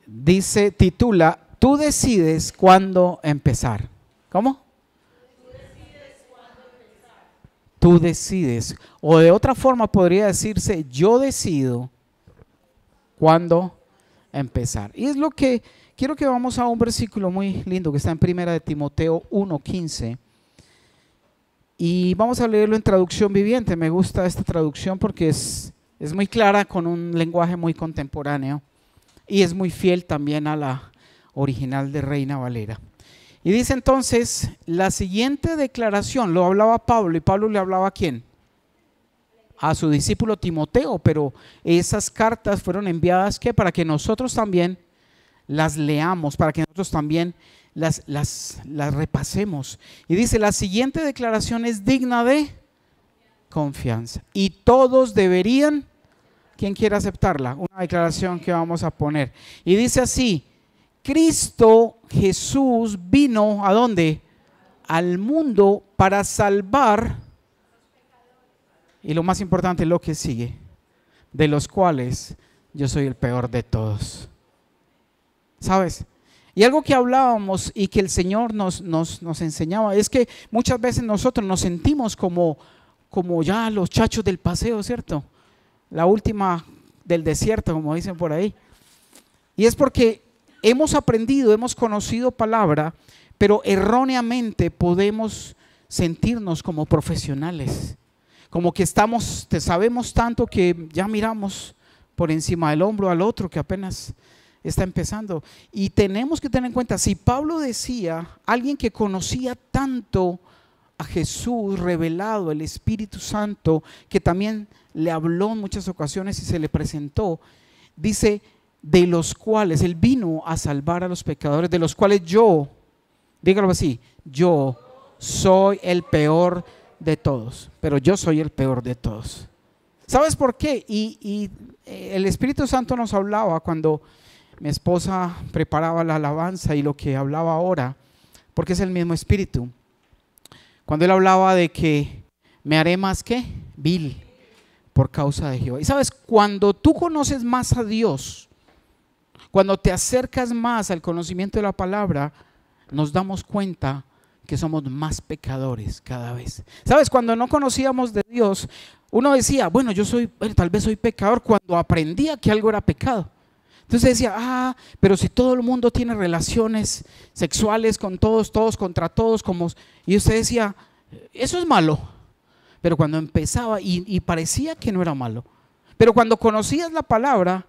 dice, titula, tú decides cuándo empezar. ¿Cómo? Tú decides. O de otra forma podría decirse, yo decido cuándo empezar. Y es lo que quiero que vamos a un versículo muy lindo que está en Primera de Timoteo 1:15. Y vamos a leerlo en traducción viviente. Me gusta esta traducción porque es muy clara, con un lenguaje muy contemporáneo. Y es muy fiel también a la original de Reina Valera. Y dice entonces, la siguiente declaración, lo hablaba Pablo, y Pablo le hablaba ¿a quién? A su discípulo Timoteo, pero esas cartas fueron enviadas ¿qué? Para que nosotros también las leamos, para que nosotros también las repasemos. Y dice, la siguiente declaración es digna de confianza. Y todos deberían, ¿quién quiere aceptarla? Una declaración que vamos a poner. Y dice así, Cristo Jesús vino ¿a dónde? Al mundo para salvar, y lo más importante, lo que sigue, de los cuales yo soy el peor de todos. ¿Sabes? Y algo que hablábamos y que el Señor nos enseñaba es que muchas veces nosotros nos sentimos como ya los chachos del paseo, ¿cierto? La última del desierto, como dicen por ahí. Y es porque hemos aprendido, hemos conocido palabra, pero erróneamente podemos sentirnos como profesionales. Como que sabemos tanto que ya miramos por encima del hombro al otro que apenas está empezando. Y tenemos que tener en cuenta, si Pablo decía, alguien que conocía tanto a Jesús revelado, el Espíritu Santo, que también le habló en muchas ocasiones y se le presentó, dice, de los cuales él vino a salvar a los pecadores, de los cuales yo, dígalo así, yo soy el peor de todos, pero yo soy el peor de todos. ¿Sabes por qué? Y el Espíritu Santo nos hablaba cuando mi esposa preparaba la alabanza y lo que hablaba ahora, porque es el mismo Espíritu. Cuando él hablaba de que me haré más que vil por causa de Jehová. Y sabes, cuando tú conoces más a Dios, cuando te acercas más al conocimiento de la palabra, nos damos cuenta que somos más pecadores cada vez. ¿Sabes? Cuando no conocíamos de Dios, uno decía, bueno, tal vez soy pecador, cuando aprendía que algo era pecado. Entonces decía, pero si todo el mundo tiene relaciones sexuales con todos, todos contra todos, y usted decía, eso es malo. Pero cuando empezaba, y parecía que no era malo, pero cuando conocías la palabra,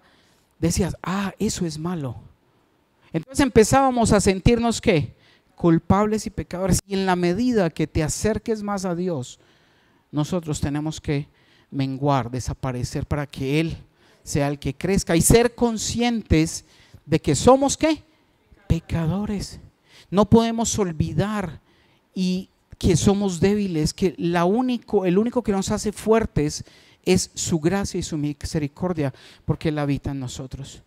decías, eso es malo. Entonces empezábamos a sentirnos ¿qué? Culpables y pecadores. Y en la medida que te acerques más a Dios, nosotros tenemos que menguar, desaparecer, para que Él sea el que crezca, y ser conscientes de que somos ¿qué? Pecadores. No podemos olvidar y que somos débiles, que el único que nos hace fuertes es su gracia y su misericordia, porque Él habita en nosotros.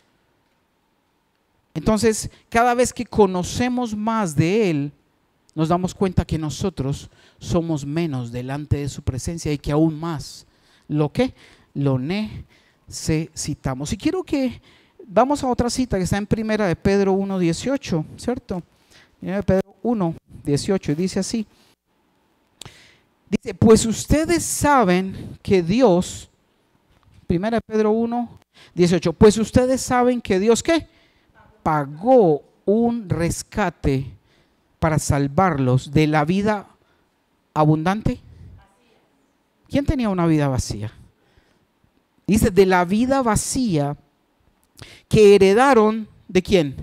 Entonces, cada vez que conocemos más de Él, nos damos cuenta que nosotros somos menos delante de su presencia, y que aún más lo necesitamos. Y quiero que vamos a otra cita que está en Primera de Pedro 1:18, ¿cierto? Primera de Pedro 1:18, y dice así. Dice, pues ustedes saben que Dios, Primera de Pedro 1:18, pues ustedes saben que Dios ¿qué? Pagó un rescate para salvarlos de la vida abundante. ¿Quién tenía una vida vacía? Dice, de la vida vacía que heredaron, ¿de quién?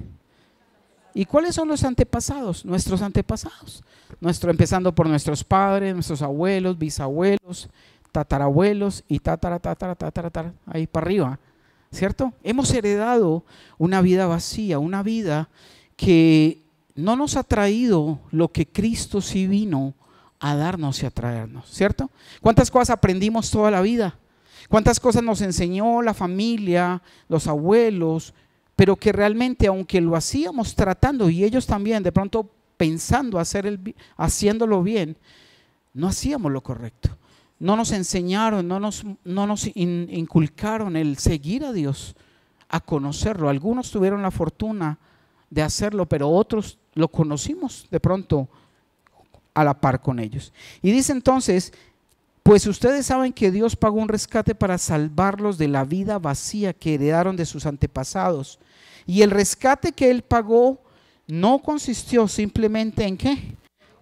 ¿Y cuáles son los antepasados? Nuestros antepasados. Empezando por nuestros padres, nuestros abuelos, bisabuelos, tatarabuelos y tatara, ahí para arriba, ¿cierto? Hemos heredado una vida vacía, una vida que no nos ha traído lo que Cristo sí vino a darnos y a traernos, ¿cierto? ¿Cuántas cosas aprendimos toda la vida? ¿Cuántas cosas nos enseñó la familia, los abuelos? Pero que realmente, aunque lo hacíamos tratando, y ellos también de pronto pensando haciéndolo bien, no hacíamos lo correcto. No nos enseñaron, no nos inculcaron el seguir a Dios, a conocerlo. Algunos tuvieron la fortuna de hacerlo, pero otros lo conocimos de pronto a la par con ellos. Y dice entonces, pues ustedes saben que Dios pagó un rescate para salvarlos de la vida vacía que heredaron de sus antepasados. Y el rescate que Él pagó no consistió simplemente en ¿qué?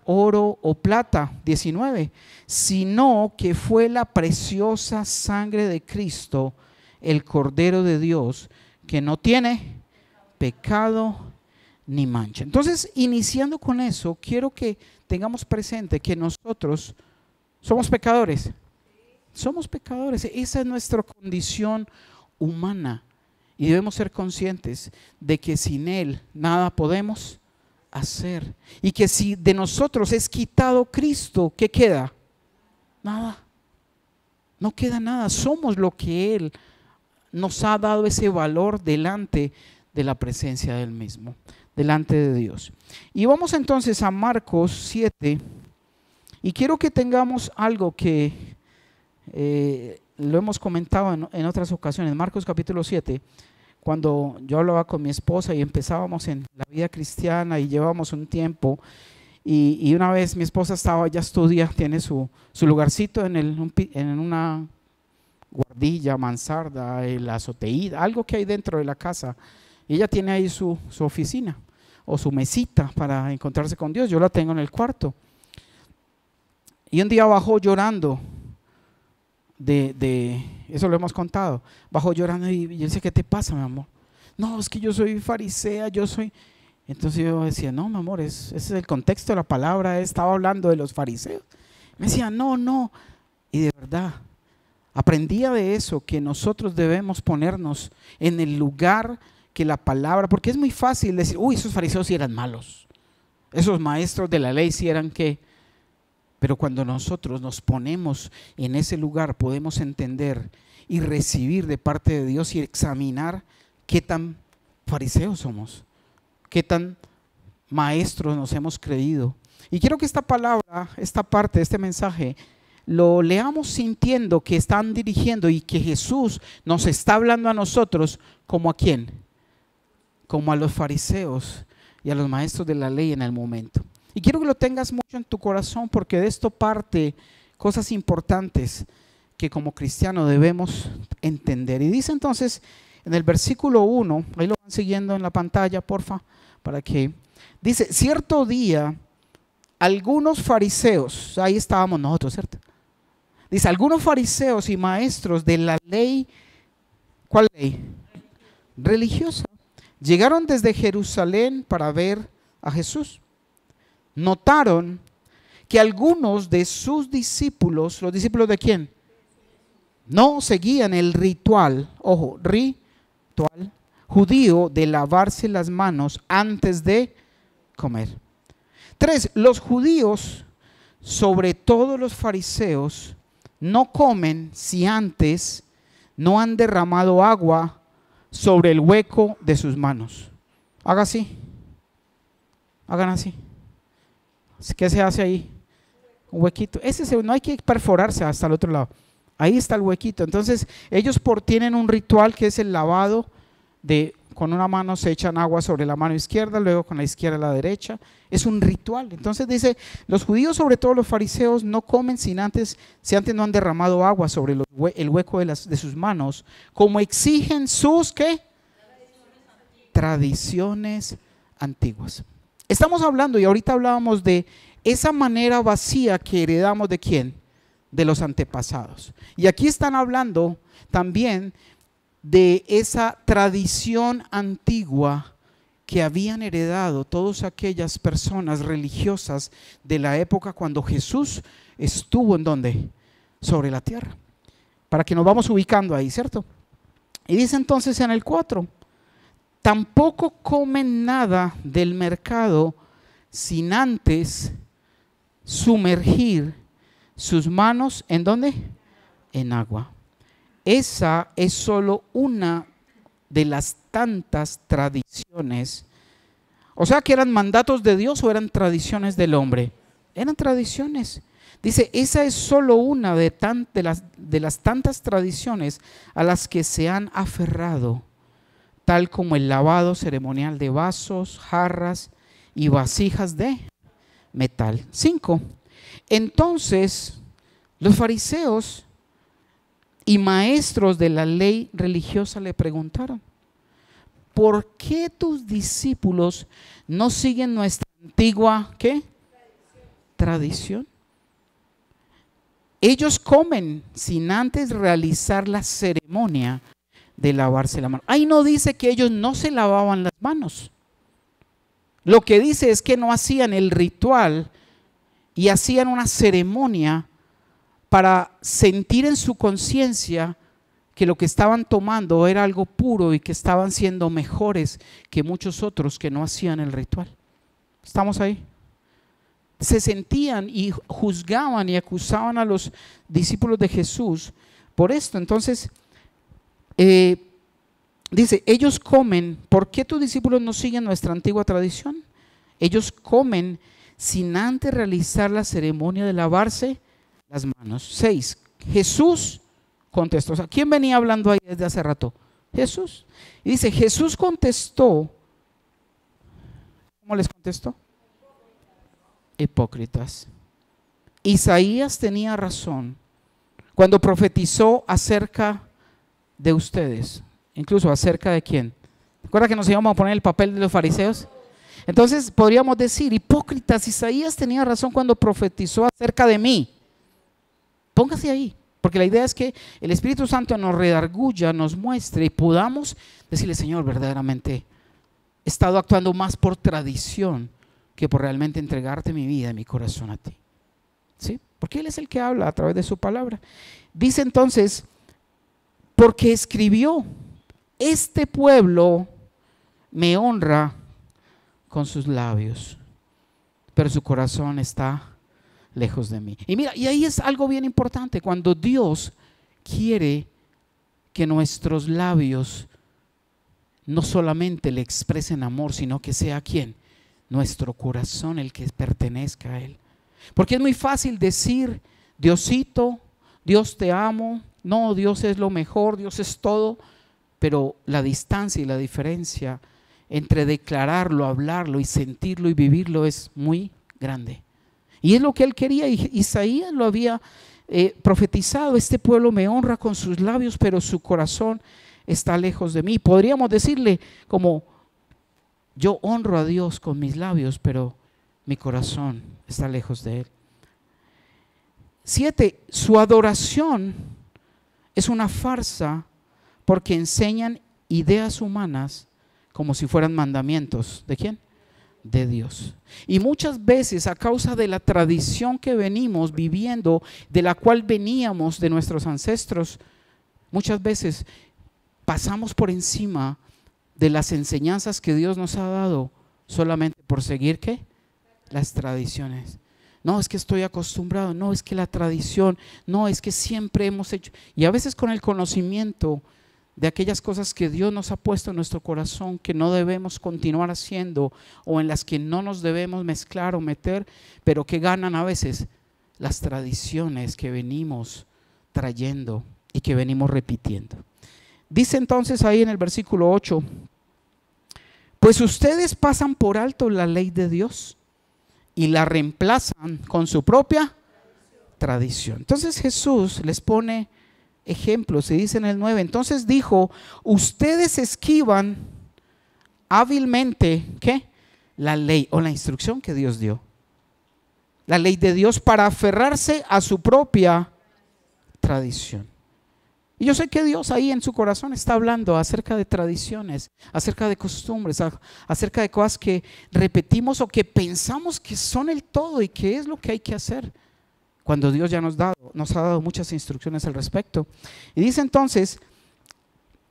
Oro o plata, 19, sino que fue la preciosa sangre de Cristo, el Cordero de Dios, que no tiene pecado ni mancha. Entonces, iniciando con eso, quiero que tengamos presente que nosotros somos pecadores. Somos pecadores, esa es nuestra condición humana y debemos ser conscientes de que sin Él nada podemos hacer, y que si de nosotros es quitado Cristo, ¿qué queda? Nada, no queda nada. Somos lo que Él nos ha dado, ese valor delante de la presencia del mismo, delante de Dios. Y vamos entonces a Marcos 7, y quiero que tengamos algo que lo hemos comentado en otras ocasiones. Marcos capítulo 7, cuando yo hablaba con mi esposa y empezábamos en la vida cristiana y llevábamos un tiempo, y una vez mi esposa ya estudia, tiene su lugarcito en una guardilla, mansarda, la azoteída, algo que hay dentro de la casa, y ella tiene ahí su oficina o su mesita para encontrarse con Dios. Yo la tengo en el cuarto, y un día bajó llorando, eso lo hemos contado, bajó llorando, y yo decía, ¿qué te pasa, mi amor? No, es que yo soy farisea, entonces yo decía, no, mi amor, ese es el contexto de la palabra, estaba hablando de los fariseos. Me decía, no, y de verdad, aprendía de eso, que nosotros debemos ponernos en el lugar que la palabra, porque es muy fácil decir, uy, esos fariseos sí eran malos, esos maestros de la ley sí eran ¿qué? Pero cuando nosotros nos ponemos en ese lugar, podemos entender y recibir de parte de Dios y examinar qué tan fariseos somos, qué tan maestros nos hemos creído. Y quiero que esta palabra, esta parte de este mensaje, lo leamos sintiendo que están dirigiendo y que Jesús nos está hablando a nosotros, ¿como a quién? Como a los fariseos y a los maestros de la ley en el momento. Y quiero que lo tengas mucho en tu corazón, porque de esto parte cosas importantes que como cristiano debemos entender. Y dice entonces en el versículo 1, ahí lo van siguiendo en la pantalla, porfa, para que dice, cierto día algunos fariseos, ahí estábamos nosotros, ¿cierto? Dice, algunos fariseos y maestros de la ley, ¿cuál ley? Religiosa, llegaron desde Jerusalén para ver a Jesús. Notaron que algunos de sus discípulos, ¿los discípulos de quién? No seguían el ritual, ojo, ritual judío de lavarse las manos antes de comer. 3, los judíos, sobre todo los fariseos, no comen si antes no han derramado agua sobre el hueco de sus manos. Haga así, hagan así. ¿Qué se hace ahí? Un huequito. No hay que perforarse hasta el otro lado. Ahí está el huequito. Entonces ellos tienen un ritual que es el lavado con una mano se echan agua sobre la mano izquierda, luego con la izquierda a la derecha. Es un ritual. Entonces dice, los judíos, sobre todo los fariseos, no comen si antes no han derramado agua sobre el hueco de sus manos, como exigen sus ¿qué? Tradiciones antiguas. Estamos hablando, y ahorita hablábamos de esa manera vacía que heredamos ¿de quién? De los antepasados. Y aquí están hablando también de esa tradición antigua que habían heredado todas aquellas personas religiosas de la época cuando Jesús estuvo ¿en dónde? Sobre la tierra. Para que nos vamos ubicando ahí, ¿cierto? Y dice entonces en el 4, tampoco comen nada del mercado sin antes sumergir sus manos ¿en dónde? En agua. Esa es solo una de las tantas tradiciones. O sea, que eran mandatos de Dios o eran tradiciones del hombre. Eran tradiciones. Dice, esa es solo una de las tantas tradiciones a las que se han aferrado. tal como el lavado ceremonial de vasos, jarras y vasijas de metal. 5. Entonces los fariseos y maestros de la ley religiosa le preguntaron: ¿por qué tus discípulos no siguen nuestra antigua ¿qué? Tradición? Ellos comen sin antes realizar la ceremonia de lavarse la mano. Ahí no dice que ellos no se lavaban las manos. Lo que dice es que no hacían el ritual y hacían una ceremonia para sentir en su conciencia que lo que estaban tomando era algo puro y que estaban siendo mejores que muchos otros que no hacían el ritual. ¿Estamos ahí? Se sentían y juzgaban y acusaban a los discípulos de Jesús por esto. Entonces, dice, ellos comen. ¿Por qué tus discípulos no siguen nuestra antigua tradición? Ellos comen sin antes realizar la ceremonia de lavarse las manos. 6. Jesús contestó. O sea, ¿quién venía hablando ahí desde hace rato? Jesús. Y dice, Jesús contestó. ¿Cómo les contestó? Hipócritas. Isaías tenía razón cuando profetizó acerca de ustedes, incluso acerca de quién. ¿Recuerda que nos íbamos a poner el papel de los fariseos? Entonces podríamos decir, hipócritas, Isaías tenía razón cuando profetizó acerca de mí. Póngase ahí, porque la idea es que el Espíritu Santo nos redarguya, nos muestre y podamos decirle: Señor, verdaderamente he estado actuando más por tradición que por realmente entregarte mi vida y mi corazón a ti. ¿Sí? Porque Él es el que habla a través de su palabra. Dice entonces, porque escribió: este pueblo me honra con sus labios, pero su corazón está lejos de mí. Y mira, y ahí es algo bien importante, cuando Dios quiere que nuestros labios no solamente le expresen amor, sino que sea ¿quién? Nuestro corazón el que pertenezca a Él. Porque es muy fácil decir: Diosito, Dios te amo, no, Dios es lo mejor, Dios es todo, pero la distancia y la diferencia entre declararlo, hablarlo y sentirlo y vivirlo es muy grande. Y es lo que Él quería. Isaías lo había profetizado: este pueblo me honra con sus labios, pero su corazón está lejos de mí. Podríamos decirle como: yo honro a Dios con mis labios, pero mi corazón está lejos de Él. 7. Su adoración es una farsa porque enseñan ideas humanas como si fueran mandamientos. ¿De quién? De Dios. Y muchas veces, a causa de la tradición que venimos viviendo, de la cual veníamos de nuestros ancestros, muchas veces pasamos por encima de las enseñanzas que Dios nos ha dado solamente por seguir ¿qué? Las tradiciones. No, es que estoy acostumbrado, no, es que la tradición, no, es que siempre hemos hecho. Y a veces con el conocimiento de aquellas cosas que Dios nos ha puesto en nuestro corazón que no debemos continuar haciendo o en las que no nos debemos mezclar o meter, pero que ganan a veces las tradiciones que venimos trayendo y que venimos repitiendo. Dice entonces ahí en el versículo 8: pues ustedes pasan por alto la ley de Dios y la reemplazan con su propia tradición. Entonces Jesús les pone ejemplos y dice en el 9: entonces dijo, ustedes esquivan hábilmente ¿qué? La ley o la instrucción que Dios dio, la ley de Dios, para aferrarse a su propia tradición. Y yo sé que Dios ahí en su corazón está hablando acerca de tradiciones, acerca de costumbres, acerca de cosas que repetimos o que pensamos que son el todo y que es lo que hay que hacer, cuando Dios ya nos ha dado muchas instrucciones al respecto. Y dice entonces,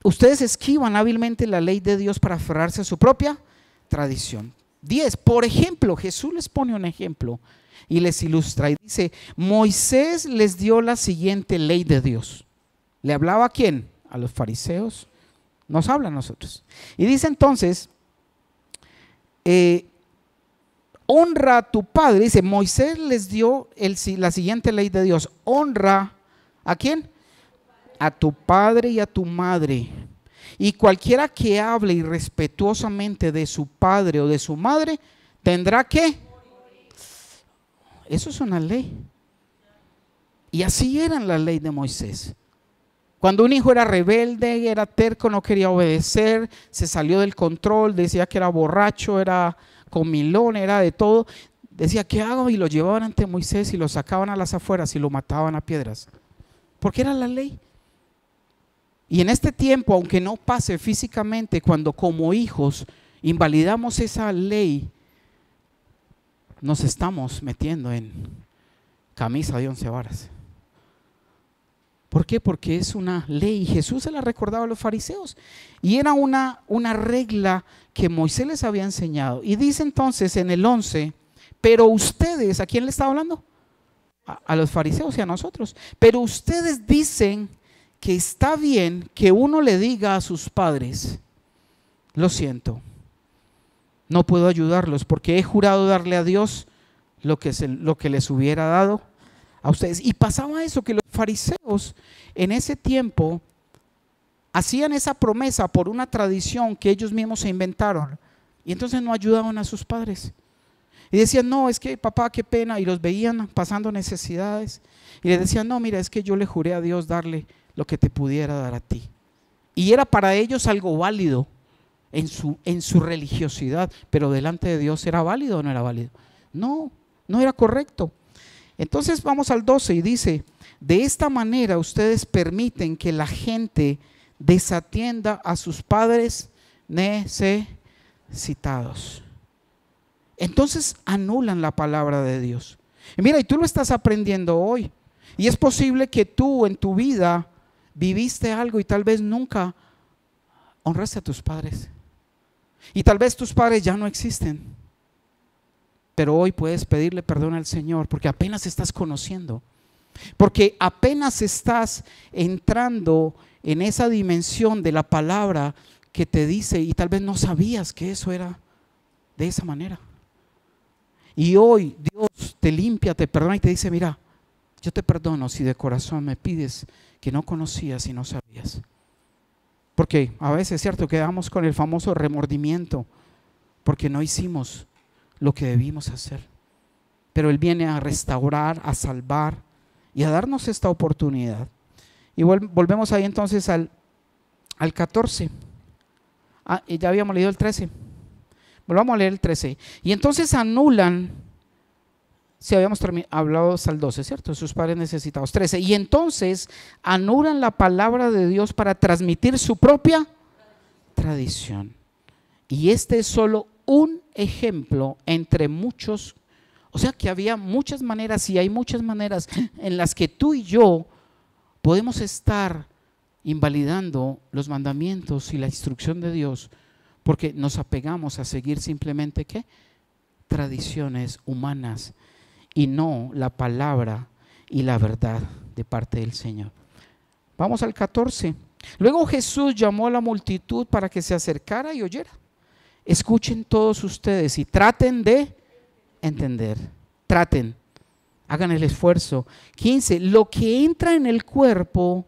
ustedes esquivan hábilmente la ley de Dios para aferrarse a su propia tradición. 10, por ejemplo, Jesús les pone un ejemplo y les ilustra y dice: Moisés les dio la siguiente ley de Dios. ¿Le hablaba a quién? A los fariseos. Nos habla a nosotros. Y dice entonces, honra a tu padre. Dice, Moisés les dio la siguiente ley de Dios: honra ¿a quién? A tu padre y a tu madre, Y cualquiera que hable irrespetuosamente de su padre o de su madre, tendrá que. Eso es una ley. Y así era la ley de Moisés. Cuando un hijo era rebelde, era terco, no quería obedecer, se salió del control, decía que era borracho, era comilón, era de todo, decía, ¿qué hago? Y lo llevaban ante Moisés y lo sacaban a las afueras y lo mataban a piedras. Porque era la ley. Y en este tiempo, aunque no pase físicamente, cuando como hijos invalidamos esa ley, nos estamos metiendo en camisa de 11 varas. ¿Por qué? Porque es una ley. Jesús se la recordaba a los fariseos y era una regla que Moisés les había enseñado. Y dice entonces en el 11, pero ustedes, ¿a quién le estaba hablando? A los fariseos y a nosotros. Pero ustedes dicen que está bien que uno le diga a sus padres, lo siento, no puedo ayudarlos porque he jurado darle a Dios lo que les hubiera dado a ustedes. Y pasaba eso, que los fariseos en ese tiempo hacían esa promesa por una tradición que ellos mismos se inventaron y entonces no ayudaban a sus padres. Y decían, no, es que papá, qué pena, y los veían pasando necesidades y les decían, no, mira, es que yo le juré a Dios darle lo que te pudiera dar a ti. Y era para ellos algo válido en su religiosidad, pero delante de Dios, ¿era válido o no era válido? No, no era correcto. Entonces vamos al 12 y dice, de esta manera ustedes permiten que la gente desatienda a sus padres necesitados. Entonces anulan la palabra de Dios. Y mira, y tú lo estás aprendiendo hoy. Y es posible que tú en tu vida viviste algo y tal vez nunca honraste a tus padres. Y tal vez tus padres ya no existen. Pero hoy puedes pedirle perdón al Señor porque apenas estás conociendo. Porque apenas estás entrando en esa dimensión de la palabra que te dice y tal vez no sabías que eso era de esa manera. Y hoy Dios te limpia, te perdona y te dice, mira, yo te perdono si de corazón me pides que no conocías y no sabías. Porque a veces es cierto, quedamos con el famoso remordimiento porque no hicimos lo que debimos hacer. Pero Él viene a restaurar, a salvar y a darnos esta oportunidad. Y volvemos ahí entonces al 14. Y ya habíamos leído el 13. Volvamos a leer el 13. Y entonces anulan, si habíamos hablado hasta el 12, ¿cierto? Sus padres necesitados. 13. Y entonces anulan la palabra de Dios para transmitir su propia tradición. Y este es solo un ejemplo entre muchos. O sea que había muchas maneras y hay muchas maneras en las que tú y yo podemos estar invalidando los mandamientos y la instrucción de Dios porque nos apegamos a seguir simplemente ¿qué? Tradiciones humanas y no la palabra y la verdad de parte del Señor. Vamos al 14. Luego Jesús llamó a la multitud para que se acercara y oyera. Escuchen todos ustedes y traten de entender. Traten, hagan el esfuerzo. 15. Lo que entra en el cuerpo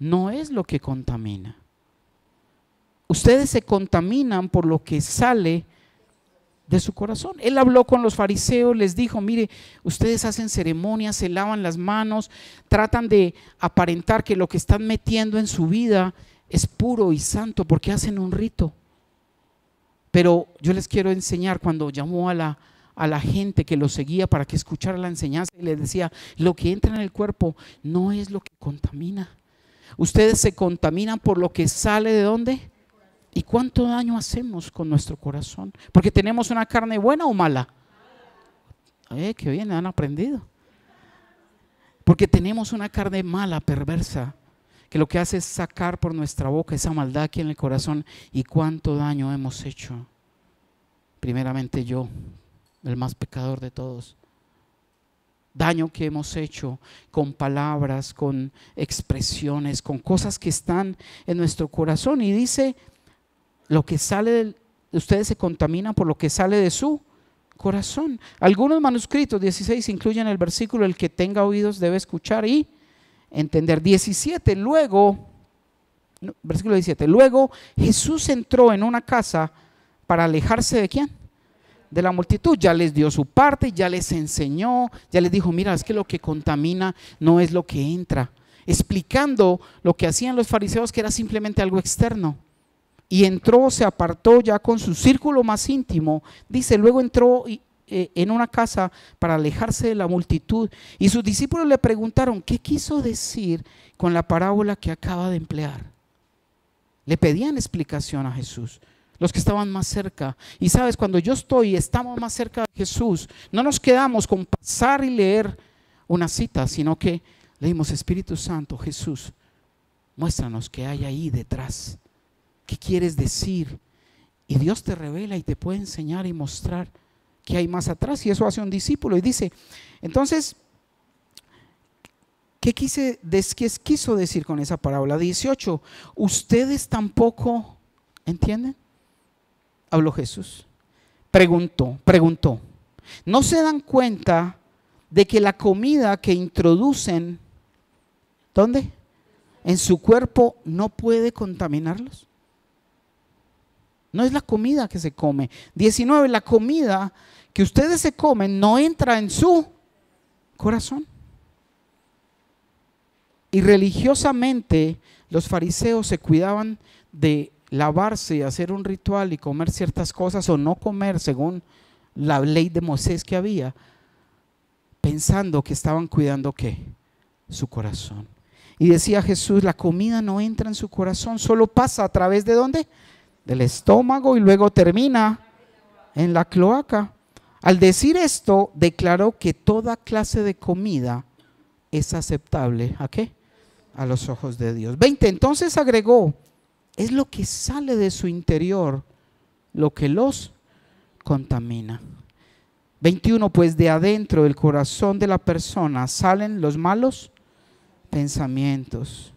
no es lo que contamina. Ustedes se contaminan por lo que sale de su corazón. Él habló con los fariseos, les dijo, mire, ustedes hacen ceremonias, se lavan las manos, tratan de aparentar que lo que están metiendo en su vida es puro y santo porque hacen un rito. Pero yo les quiero enseñar, cuando llamó a la gente que lo seguía para que escuchara la enseñanza y les decía, lo que entra en el cuerpo no es lo que contamina. Ustedes se contaminan por lo que sale ¿de dónde? ¿Y cuánto daño hacemos con nuestro corazón? Porque tenemos una carne buena o mala. Qué bien, han aprendido. Porque tenemos una carne mala, perversa, que lo que hace es sacar por nuestra boca esa maldad aquí en el corazón. ¿Y cuánto daño hemos hecho? Primeramente yo, el más pecador de todos. Daño que hemos hecho con palabras, con expresiones, con cosas que están en nuestro corazón. Y dice, lo que sale de ustedes se contaminan por lo que sale de su corazón. Algunos manuscritos, 16, incluyen el versículo, el que tenga oídos debe escuchar y entender. 17, luego No, versículo 17. Luego Jesús entró en una casa para alejarse ¿de quién? De la multitud. Ya les dio su parte, ya les enseñó, ya les dijo, mira, es que lo que contamina no es lo que entra. Explicando lo que hacían los fariseos, que era simplemente algo externo. Y entró, se apartó ya con su círculo más íntimo. Dice, luego entró en una casa para alejarse de la multitud. Y sus discípulos le preguntaron, ¿qué quiso decir con la parábola que acaba de emplear? Le pedían explicación a Jesús, los que estaban más cerca. Y sabes, cuando estamos más cerca de Jesús, no nos quedamos con pasar y leer una cita, sino que leímos, Espíritu Santo, Jesús, muéstranos qué hay ahí detrás. ¿Qué quieres decir? Y Dios te revela y te puede enseñar y mostrar qué hay más atrás. Y eso hace un discípulo. Y dice, entonces, ¿qué quiso decir con esa parábola? 18, ¿ustedes tampoco entienden? Habló Jesús. Preguntó. ¿No se dan cuenta de que la comida que introducen, ¿dónde? En su cuerpo no puede contaminarlos? No es la comida que se come. 19, la comida que ustedes se comen no entra en su corazón. Y religiosamente los fariseos se cuidaban de lavarse y hacer un ritual y comer ciertas cosas o no comer según la ley de Moisés que había, pensando que estaban cuidando ¿qué? Su corazón. Y decía Jesús, la comida no entra en su corazón, solo pasa a través de ¿dónde? Del estómago y luego termina en la cloaca. Al decir esto, declaró que toda clase de comida es aceptable ¿a qué? A los ojos de Dios. 20, entonces agregó, es lo que sale de su interior lo que los contamina. 21, pues de adentro del corazón de la persona salen los malos pensamientos.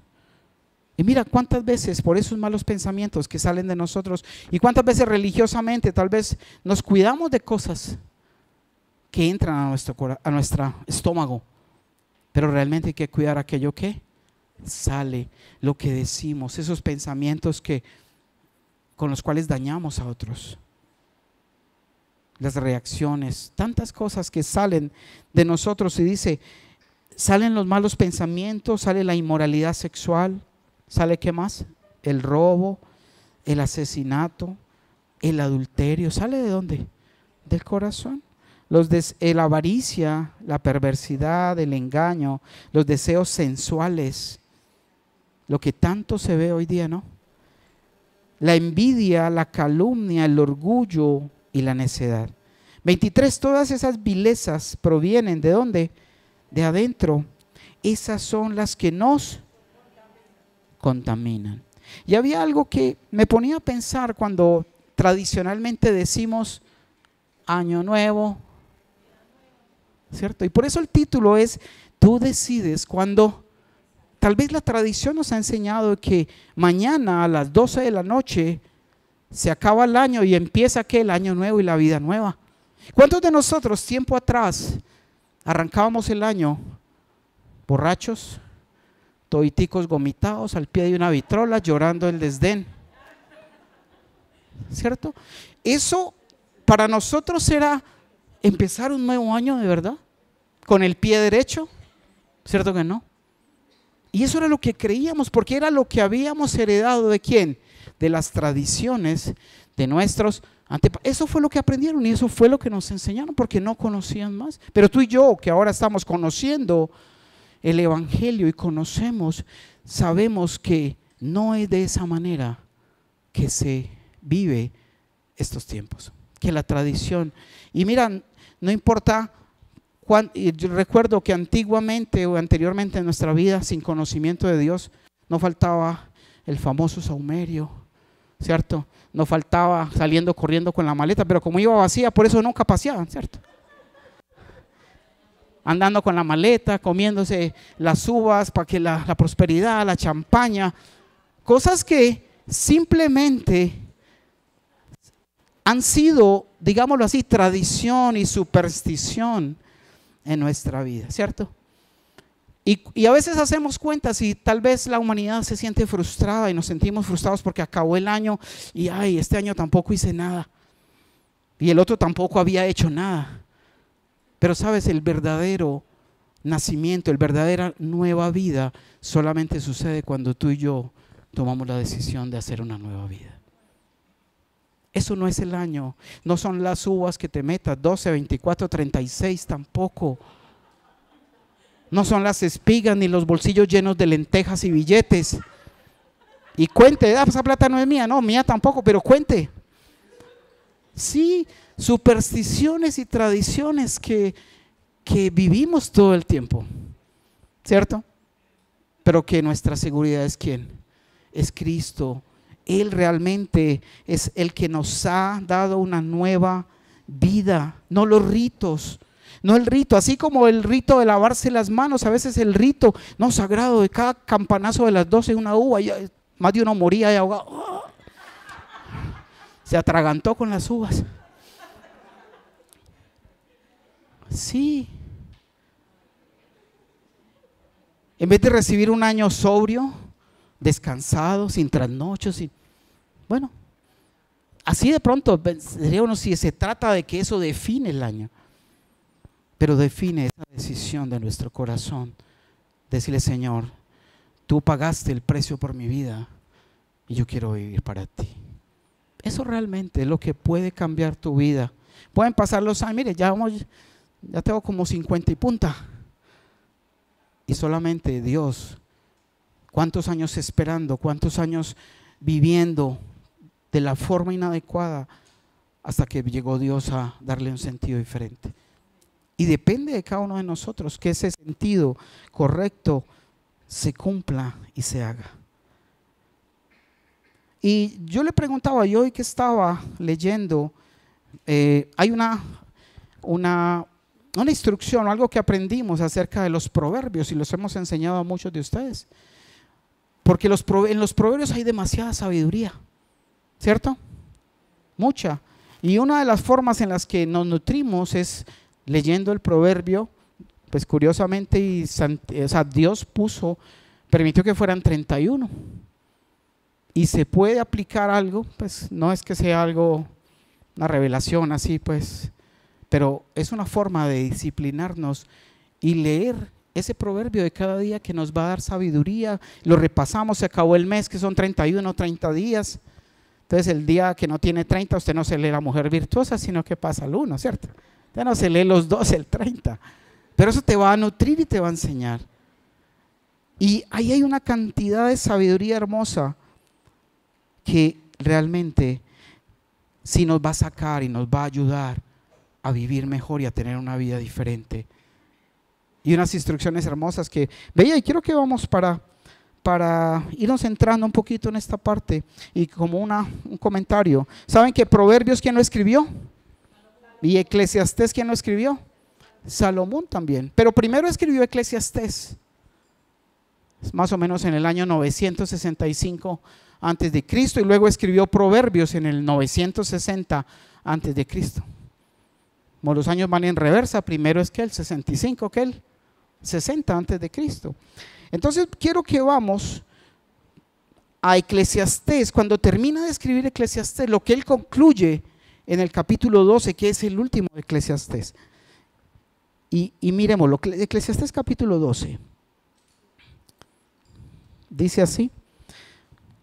Y mira cuántas veces por esos malos pensamientos que salen de nosotros y cuántas veces religiosamente tal vez nos cuidamos de cosas que entran a nuestro estómago, pero realmente hay que cuidar aquello que sale, lo que decimos, esos pensamientos con los cuales dañamos a otros, las reacciones, tantas cosas que salen de nosotros. Y dice, salen los malos pensamientos, sale la inmoralidad sexual, sale ¿qué más? El robo, el asesinato, el adulterio, ¿sale de dónde? Del corazón. La avaricia, la perversidad, el engaño, los deseos sensuales, lo que tanto se ve hoy día, ¿no? La envidia, la calumnia, el orgullo y la necedad. 23, todas esas vilezas provienen ¿de dónde? De adentro. Esas son las que nos contaminan. Y había algo que me ponía a pensar cuando tradicionalmente decimos Año Nuevo, ¿cierto? Y por eso el título es, tú decides cuando. Tal vez la tradición nos ha enseñado que mañana a las 12 de la noche se acaba el año y empieza ¿qué? El año nuevo y la vida nueva. ¿Cuántos de nosotros tiempo atrás arrancábamos el año borrachos, toditicos vomitados al pie de una vitrola, llorando el desdén? ¿Cierto? Eso para nosotros era empezar un nuevo año de verdad, con el pie derecho, ¿cierto que no? Y eso era lo que creíamos, porque era lo que habíamos heredado ¿de quién? De las tradiciones de nuestros antepasados. Eso fue lo que aprendieron y eso fue lo que nos enseñaron, porque no conocían más. Pero tú y yo, que ahora estamos conociendo el Evangelio y conocemos, sabemos que no es de esa manera que se vive estos tiempos, que la tradición. Y mira, no importa. Yo recuerdo que antiguamente o anteriormente en nuestra vida, sin conocimiento de Dios, no faltaba el famoso saumerio, ¿cierto? No faltaba saliendo corriendo con la maleta, pero como iba vacía, por eso nunca paseaban, ¿cierto? Andando con la maleta, comiéndose las uvas para que la prosperidad, la champaña, cosas que simplemente han sido, digámoslo así, tradición y superstición en nuestra vida, ¿cierto? Y a veces hacemos cuentas y tal vez la humanidad se siente frustrada y nos sentimos frustrados porque acabó el año y ay, este año tampoco hice nada. Y el otro tampoco había hecho nada. Pero sabes, el verdadero nacimiento, el verdadera nueva vida solamente sucede cuando tú y yo tomamos la decisión de hacer una nueva vida. Eso no es el año, no son las uvas que te metas, 12, 24, 36 tampoco. No son las espigas ni los bolsillos llenos de lentejas y billetes. Y cuente, esa plata no es mía, no, mía tampoco, pero cuente. Sí, supersticiones y tradiciones que vivimos todo el tiempo, ¿cierto? Pero que nuestra seguridad es ¿quién? Es Cristo. Él realmente es el que nos ha dado una nueva vida, no los ritos. No el rito, así como el rito de lavarse las manos, a veces el rito no sagrado de cada campanazo de las 12 una uva, y más de uno moría y ahogado. ¡Oh! Se atragantó con las uvas. Sí. En vez de recibir un año sobrio, descansado, sin trasnochos, bueno, así de pronto sería uno si se trata de que eso define el año. Pero define esa decisión de nuestro corazón. Decirle, Señor, tú pagaste el precio por mi vida y yo quiero vivir para ti. Eso realmente es lo que puede cambiar tu vida. Pueden pasar los años, mire, ya tengo como 50 y punta. Y solamente Dios, cuántos años esperando, cuántos años viviendo de la forma inadecuada hasta que llegó Dios a darle un sentido diferente. Y depende de cada uno de nosotros que ese sentido correcto se cumpla y se haga. Y yo le preguntaba, yo hoy que estaba leyendo, hay una instrucción, algo que aprendimos acerca de los proverbios y los hemos enseñado a muchos de ustedes. Porque en los proverbios hay demasiada sabiduría, ¿cierto? Mucha. Y una de las formas en las que nos nutrimos es leyendo el proverbio, pues curiosamente, Dios permitió que fueran 31. Y se puede aplicar algo, pues no es que sea algo, una revelación así, pues, pero es una forma de disciplinarnos y leer ese proverbio de cada día que nos va a dar sabiduría. Lo repasamos, se acabó el mes, que son 31, 30 días. Entonces el día que no tiene 30, usted no se lee la mujer virtuosa, sino que pasa el 1, ¿cierto? Usted no se lee los 12, el 30. Pero eso te va a nutrir y te va a enseñar. Y ahí hay una cantidad de sabiduría hermosa que realmente sí nos va a sacar y nos va a ayudar a vivir mejor y a tener una vida diferente. Y unas instrucciones hermosas que veía, y quiero que vamos para irnos entrando un poquito en esta parte y como un comentario. ¿Saben que Proverbios quién lo escribió? Y Eclesiastés quién lo escribió? Salomón también. Pero primero escribió Eclesiastés, más o menos en el año 965 antes de Cristo, y luego escribió Proverbios en el 960 antes de Cristo. Como los años van en reversa, primero es que el 65, que el 60 antes de Cristo. Entonces quiero que vamos a Eclesiastés. Cuando termina de escribir Eclesiastés, lo que él concluye en el capítulo 12, que es el último de Eclesiastés. Y miremoslo, Eclesiastés capítulo 12. Dice así.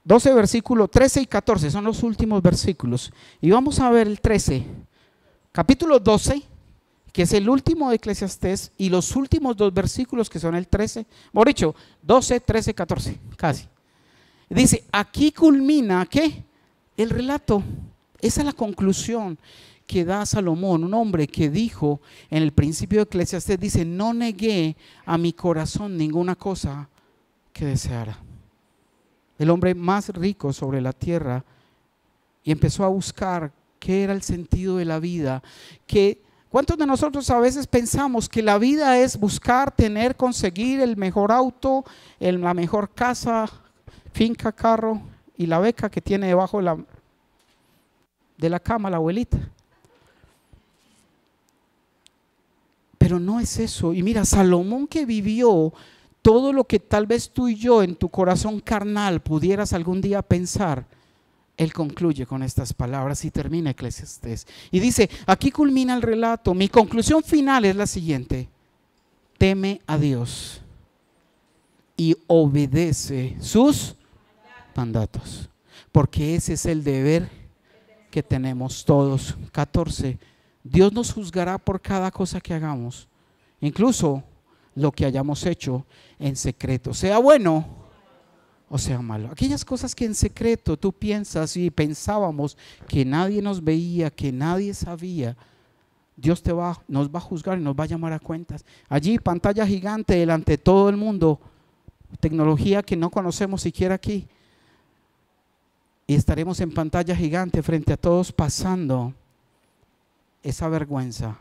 12 versículos 13 y 14 son los últimos versículos. Y vamos a ver el 13. Capítulo 12, que es el último de Eclesiastés, y los últimos dos versículos que son el 13, mejor dicho, 12, 13, 14, casi. Dice, aquí culmina, ¿qué? El relato. Esa es la conclusión que da Salomón, un hombre que dijo en el principio de Eclesiastés, dice, no negué a mi corazón ninguna cosa que deseara. El hombre más rico sobre la tierra, y empezó a buscar qué era el sentido de la vida. ¿Cuántos de nosotros a veces pensamos que la vida es buscar, tener, conseguir el mejor auto, la mejor casa, finca, carro y la beca que tiene debajo de la cama la abuelita? Pero no es eso. Y mira, Salomón, que vivió todo lo que tal vez tú y yo en tu corazón carnal pudieras algún día pensar, Él concluye con estas palabras y termina Eclesiastés. Y dice, aquí culmina el relato. Mi conclusión final es la siguiente: teme a Dios y obedece sus mandatos, porque ese es el deber que tenemos todos. 14. Dios nos juzgará por cada cosa que hagamos, incluso lo que hayamos hecho en secreto, sea bueno o sea malo. Aquellas cosas que en secreto tú piensas y pensábamos que nadie nos veía, que nadie sabía, Dios nos va a juzgar y nos va a llamar a cuentas. Allí, pantalla gigante delante de todo el mundo, tecnología que no conocemos siquiera aquí, y estaremos en pantalla gigante frente a todos pasando esa vergüenza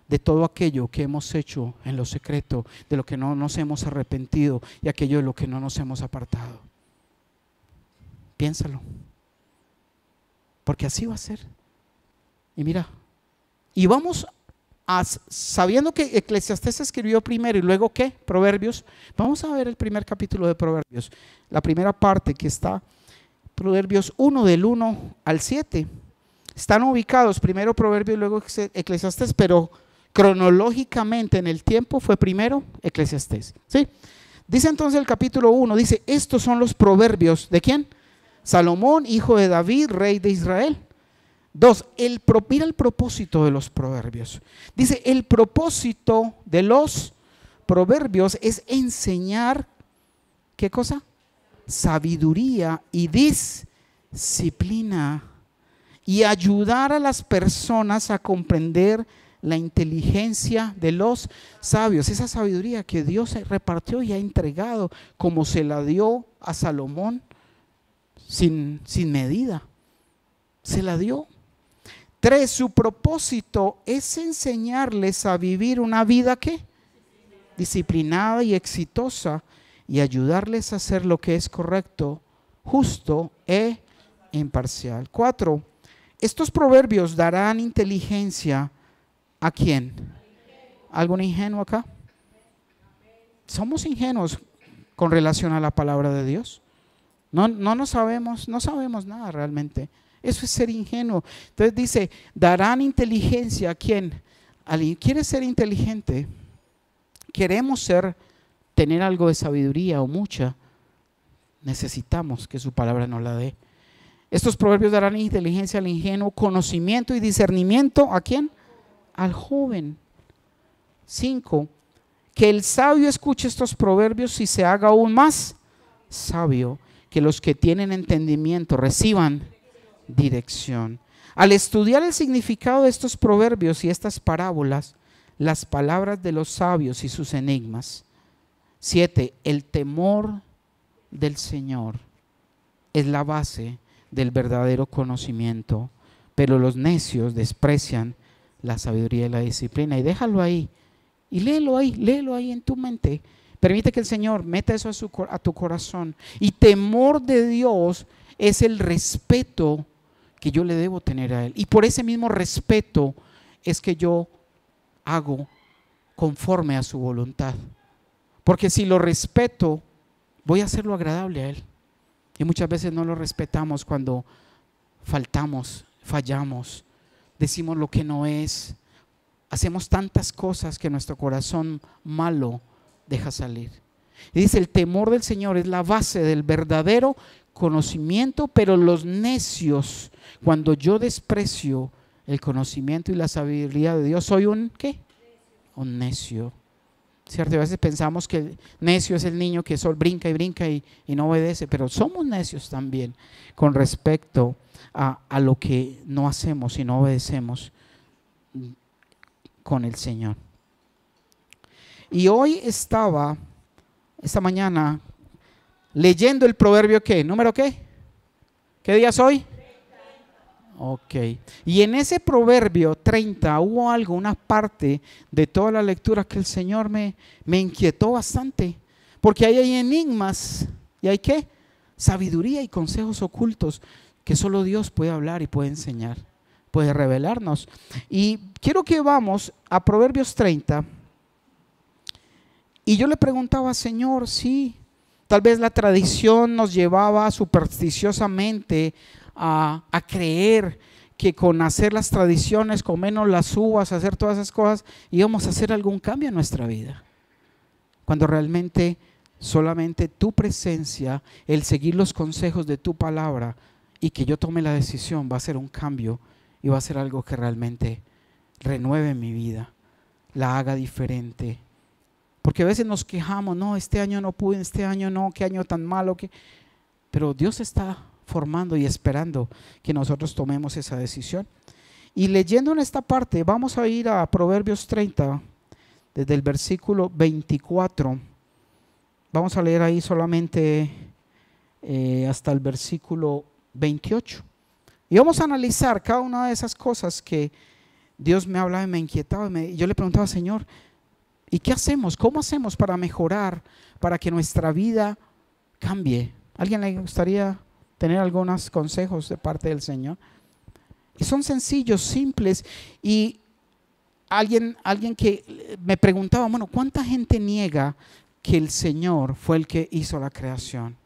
de todo aquello que hemos hecho en lo secreto, de lo que no nos hemos arrepentido y aquello de lo que no nos hemos apartado. Piénsalo, porque así va a ser. Y mira, y vamos sabiendo que Eclesiastés escribió primero y luego ¿qué? Proverbios. Vamos a ver el primer capítulo de Proverbios, la primera parte que está, Proverbios 1 del 1 al 7. Están ubicados primero Proverbios y luego Eclesiastés, pero cronológicamente en el tiempo fue primero Eclesiastés, ¿sí? Dice entonces el capítulo 1, dice, estos son los proverbios, ¿de quién? Salomón, hijo de David, rey de Israel. 2, mira el propósito de los proverbios. Dice, el propósito de los proverbios es enseñar, ¿qué cosa? Sabiduría y disciplina, y ayudar a las personas a comprender la inteligencia de los sabios, esa sabiduría que Dios repartió y ha entregado, como se la dio a Salomón sin medida, se la dio. 3, su propósito es enseñarles a vivir una vida ¿qué? Disciplinada y exitosa, y ayudarles a hacer lo que es correcto, justo e imparcial. 4, estos proverbios darán inteligencia ¿a quién? ¿Algún ingenuo acá? ¿Somos ingenuos con relación a la palabra de Dios? No sabemos nada realmente. Eso es ser ingenuo. Entonces dice, darán inteligencia ¿a quién? ¿Alguien quiere ser inteligente? ¿Queremos tener algo de sabiduría o mucha? Necesitamos que su palabra nos la dé. Estos proverbios darán inteligencia al ingenuo, conocimiento y discernimiento ¿a quién? Al joven. 5, que el sabio escuche estos proverbios y se haga aún más sabio, que los que tienen entendimiento reciban dirección. Al estudiar el significado de estos proverbios y estas parábolas, las palabras de los sabios y sus enigmas. 7, el temor del Señor es la base del verdadero conocimiento, pero los necios desprecian la sabiduría y la disciplina. Y déjalo ahí, y léelo ahí en tu mente. Permite que el Señor meta eso a tu corazón. Y temor de Dios es el respeto que yo le debo tener a Él. Y por ese mismo respeto es que yo hago conforme a su voluntad. Porque si lo respeto, voy a hacerlo agradable a Él. Y muchas veces no lo respetamos cuando fallamos, decimos lo que no es, hacemos tantas cosas que nuestro corazón malo deja salir. Y dice, el temor del Señor es la base del verdadero conocimiento, pero los necios, cuando yo desprecio el conocimiento y la sabiduría de Dios, soy un ¿qué? Un necio. ¿Cierto? A veces pensamos que el necio es el niño que solo brinca y brinca y no obedece, pero somos necios también con respecto a lo que no hacemos y no obedecemos con el Señor. Y hoy esta mañana, leyendo el proverbio ¿qué? ¿Número qué? ¿Qué día es hoy? Ok. Y en ese proverbio 30 hubo una parte de toda la lectura que el Señor me inquietó bastante. Porque ahí hay enigmas y hay ¿qué? Sabiduría y consejos ocultos que solo Dios puede hablar y puede enseñar, puede revelarnos. Y quiero que vamos a Proverbios 30 Y yo le preguntaba, Señor, sí, tal vez la tradición nos llevaba supersticiosamente a creer que con hacer las tradiciones, comernos las uvas, hacer todas esas cosas, íbamos a hacer algún cambio en nuestra vida. Cuando realmente solamente tu presencia, el seguir los consejos de tu palabra y que yo tome la decisión va a ser un cambio y va a ser algo que realmente renueve mi vida, la haga diferente. Porque a veces nos quejamos, no, este año no pude, este año no, qué año tan malo, pero Dios está formando y esperando que nosotros tomemos esa decisión. Y leyendo en esta parte, vamos a ir a Proverbios 30, desde el versículo 24. Vamos a leer ahí solamente hasta el versículo 28. Y vamos a analizar cada una de esas cosas que Dios me hablaba y me inquietaba. Y yo le preguntaba, Señor, ¿y qué hacemos? ¿Cómo hacemos para mejorar, para que nuestra vida cambie? ¿Alguien le gustaría tener algunos consejos de parte del Señor? Y son sencillos, simples. Y alguien que me preguntaba, bueno, ¿cuánta gente niega que el Señor fue el que hizo la creación?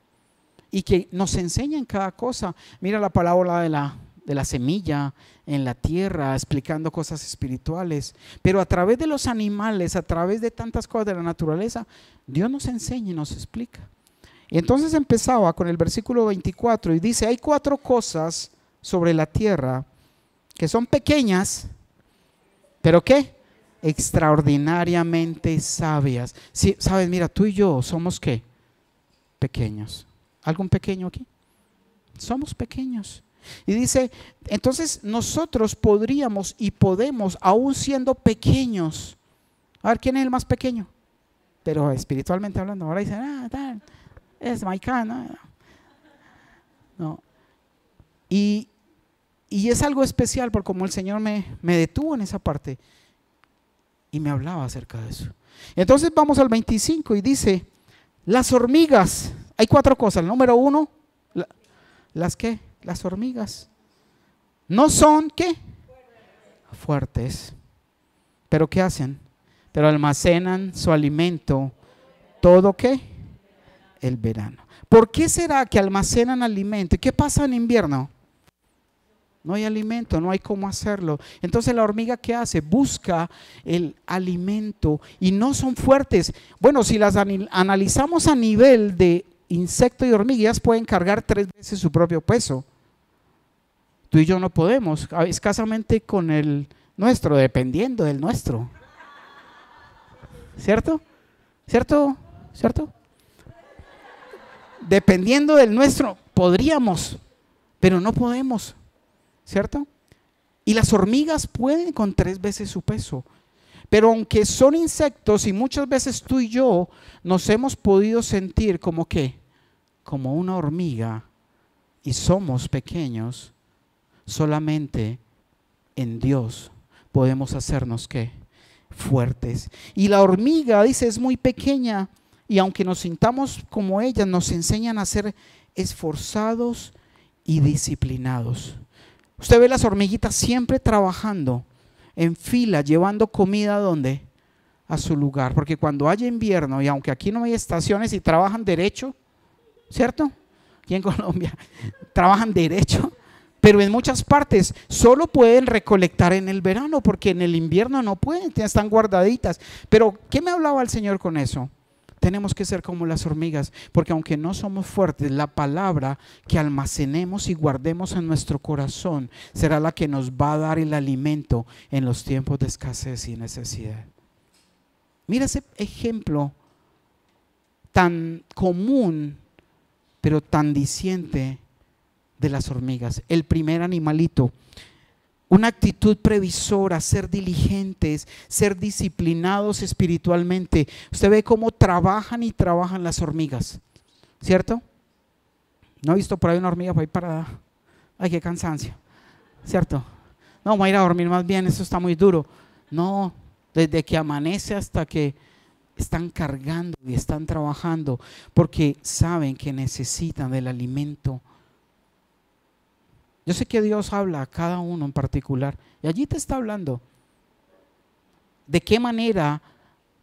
Y que nos enseña en cada cosa. Mira la parábola de la semilla en la tierra, explicando cosas espirituales. Pero a través de los animales, a través de tantas cosas de la naturaleza, Dios nos enseña y nos explica. Y entonces empezaba con el versículo 24 y dice, hay 4 cosas sobre la tierra que son pequeñas, pero ¿qué? Extraordinariamente sabias. Sí, sabes, mira, tú y yo somos ¿qué? Pequeños. ¿Algún pequeño aquí? Somos pequeños. Y dice, entonces nosotros podríamos y podemos, aún siendo pequeños. A ver, ¿quién es el más pequeño? Pero espiritualmente hablando, ahora dicen, es Maicana. No. Y es algo especial porque como el Señor me detuvo en esa parte y me hablaba acerca de eso. Entonces vamos al 25 y dice, las hormigas, hay 4 cosas. Número 1, ¿las qué? Las hormigas no son ¿qué? Fuertes. ¿Pero qué hacen? Pero almacenan su alimento todo ¿qué? El verano. ¿Por qué será que almacenan alimento? ¿Qué pasa en invierno? No hay alimento, no hay cómo hacerlo. Entonces la hormiga ¿qué hace? Busca el alimento y no son fuertes. Bueno, si las analizamos a nivel de insecto y hormigas, pueden cargar 3 veces su propio peso. Tú y yo no podemos, escasamente con el nuestro, dependiendo del nuestro. ¿Cierto? ¿Cierto? ¿Cierto? Dependiendo del nuestro, podríamos, pero no podemos. ¿Cierto? Y las hormigas pueden con 3 veces su peso. Pero aunque son insectos y muchas veces tú y yo nos hemos podido sentir como ¿qué? Como una hormiga y somos pequeños, solamente en Dios podemos hacernos ¿qué? Fuertes. Y la hormiga, dice, es muy pequeña y aunque nos sintamos como ella, nos enseñan a ser esforzados y disciplinados. Usted ve las hormiguitas siempre trabajando en fila, llevando comida ¿a dónde? A su lugar. Porque cuando haya invierno, y aunque aquí no hay estaciones y trabajan derecho, ¿cierto? Aquí en Colombia trabajan derecho, pero en muchas partes solo pueden recolectar en el verano, porque en el invierno no pueden, están guardaditas. Pero ¿qué me hablaba el Señor con eso? Tenemos que ser como las hormigas, porque aunque no somos fuertes, la palabra que almacenemos y guardemos en nuestro corazón será la que nos va a dar el alimento en los tiempos de escasez y necesidad. Mira ese ejemplo tan común, pero tan diciente de las hormigas. El primer animalito. Una actitud previsora, ser diligentes, ser disciplinados espiritualmente. Usted ve cómo trabajan y trabajan las hormigas, ¿cierto? ¿No ha visto por ahí una hormiga por ahí parada? Ay, qué cansancio, ¿cierto? No, voy a ir a dormir más bien, eso está muy duro. No, desde que amanece hasta que están cargando y están trabajando, porque saben que necesitan del alimento. Yo sé que Dios habla a cada uno en particular y allí te está hablando de qué manera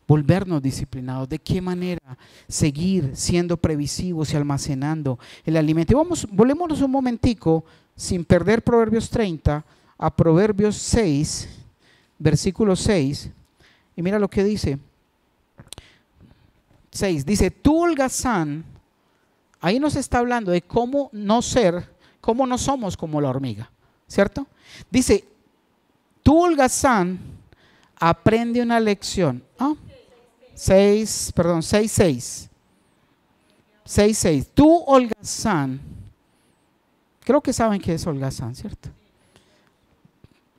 volvernos disciplinados. ¿De qué manera seguir siendo previsivos y almacenando el alimento? Y volémonos un momentico, sin perder Proverbios 30, a Proverbios 6, versículo 6. Y mira lo que dice. 6, dice, tú holgazán, ahí nos está hablando de cómo no somos como la hormiga, ¿cierto? Dice, tú holgazán, aprende una lección. 6, 6. Tú holgazán, creo que saben qué es holgazán, ¿cierto?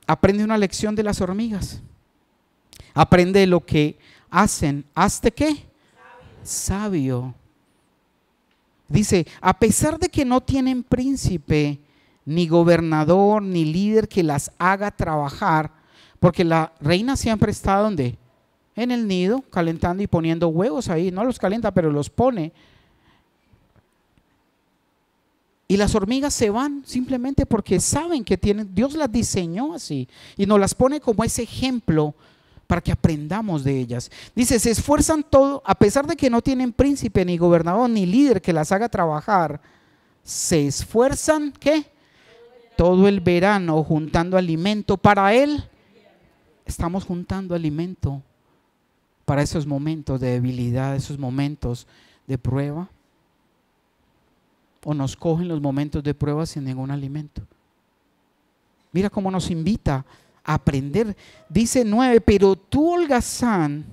Aprende una lección de las hormigas. Aprende lo que hacen. ¿Hazte qué? Sabio. Dice, a pesar de que no tienen príncipe, ni gobernador, ni líder que las haga trabajar, porque la reina siempre está ¿dónde? En el nido, calentando y poniendo huevos ahí. No los calienta, pero los pone. Y las hormigas se van simplemente porque saben que Dios las diseñó así y nos las pone como ese ejemplo para que aprendamos de ellas. Dice, se esfuerzan todo, a pesar de que no tienen príncipe, ni gobernador, ni líder que las haga trabajar, se esfuerzan, ¿qué? Todo el verano juntando alimento para él. Estamos juntando alimento para esos momentos de debilidad, esos momentos de prueba. O nos cogen los momentos de prueba sin ningún alimento. Mira cómo nos invita a aprender. Dice 9, pero tú holgazán,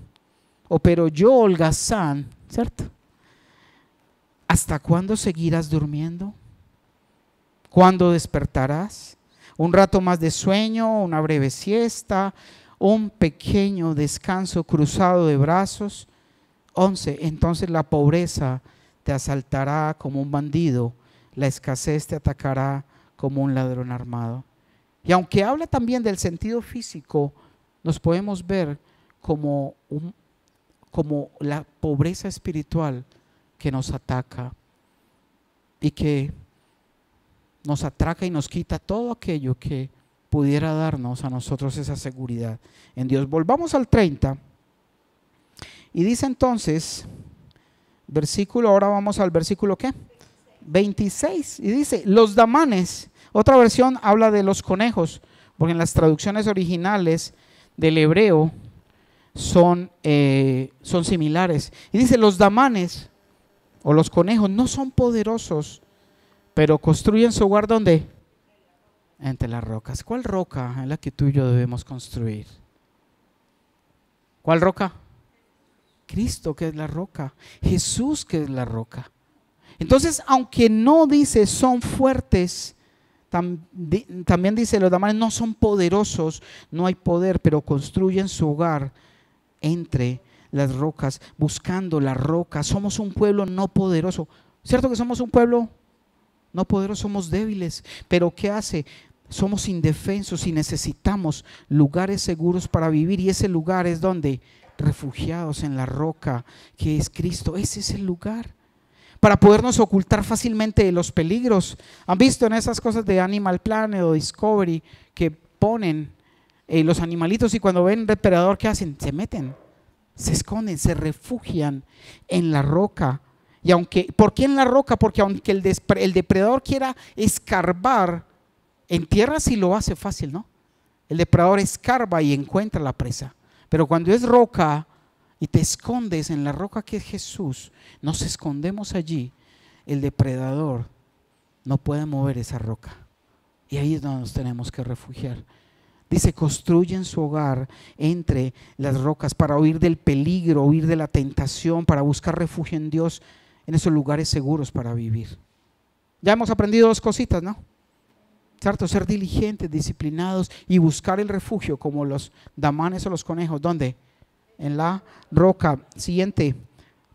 o pero yo holgazán, ¿cierto? ¿Hasta cuándo seguirás durmiendo? ¿Cuándo despertarás? ¿Un rato más de sueño, una breve siesta, un pequeño descanso cruzado de brazos? 11, entonces la pobreza te asaltará como un bandido, la escasez te atacará como un ladrón armado. Y aunque habla también del sentido físico, nos podemos ver como la pobreza espiritual que nos ataca y que nos atraca y nos quita todo aquello que pudiera darnos a nosotros esa seguridad en Dios. Volvamos al 30 y dice entonces, ahora vamos al versículo ¿qué? 26, y dice, los damanes. Otra versión habla de los conejos, porque en las traducciones originales del hebreo son similares. Y dice, los damanes o los conejos no son poderosos, pero construyen su hogar ¿dónde? Entre las rocas. ¿Cuál roca es la que tú y yo debemos construir? ¿Cuál roca? Cristo, que es la roca. Jesús, que es la roca. Entonces, aunque no dice son fuertes, también dice los damanes no son poderosos, no hay poder, pero construyen su hogar entre las rocas, buscando la roca. Somos un pueblo no poderoso. ¿Cierto que somos un pueblo no poderoso? Somos débiles, pero ¿qué hace? Somos indefensos y necesitamos lugares seguros para vivir, y ese lugar es donde refugiados en la roca que es Cristo. Ese es el lugar para podernos ocultar fácilmente de los peligros. ¿Han visto en esas cosas de Animal Planet o Discovery que ponen los animalitos y cuando ven un depredador, ¿qué hacen? Se meten, se esconden, se refugian en la roca. Y ¿por qué en la roca? Porque aunque el depredador quiera escarbar en tierra, sí lo hace fácil, ¿no? El depredador escarba y encuentra la presa. Pero cuando es roca y te escondes en la roca que es Jesús, nos escondemos allí, el depredador no puede mover esa roca. Y ahí es donde nos tenemos que refugiar. Dice, construyen su hogar entre las rocas para huir del peligro, huir de la tentación, para buscar refugio en Dios, en esos lugares seguros para vivir. Ya hemos aprendido dos cositas, ¿no? ¿Cierto? Ser diligentes, disciplinados y buscar el refugio como los damanes o los conejos. ¿Dónde? En la roca. Siguiente,